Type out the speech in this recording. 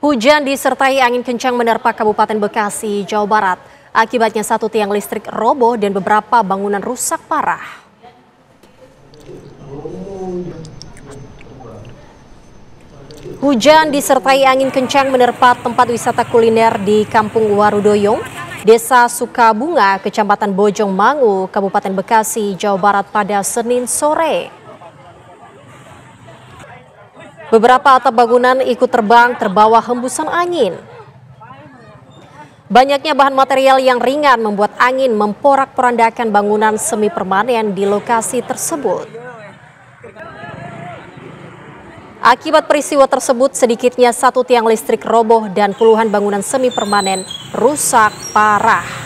Hujan disertai angin kencang menerpa Kabupaten Bekasi, Jawa Barat. Akibatnya satu tiang listrik roboh dan beberapa bangunan rusak parah. Hujan disertai angin kencang menerpa tempat wisata kuliner di Kampung Warudoyong, Desa Sukabunga, Kecamatan Bojong Mangu, Kabupaten Bekasi, Jawa Barat pada Senin sore. Beberapa atap bangunan ikut terbang terbawa hembusan angin. Banyaknya bahan material yang ringan membuat angin memporak-porandakan bangunan semi permanen di lokasi tersebut. Akibat peristiwa tersebut, sedikitnya satu tiang listrik roboh dan puluhan bangunan semi permanen rusak parah.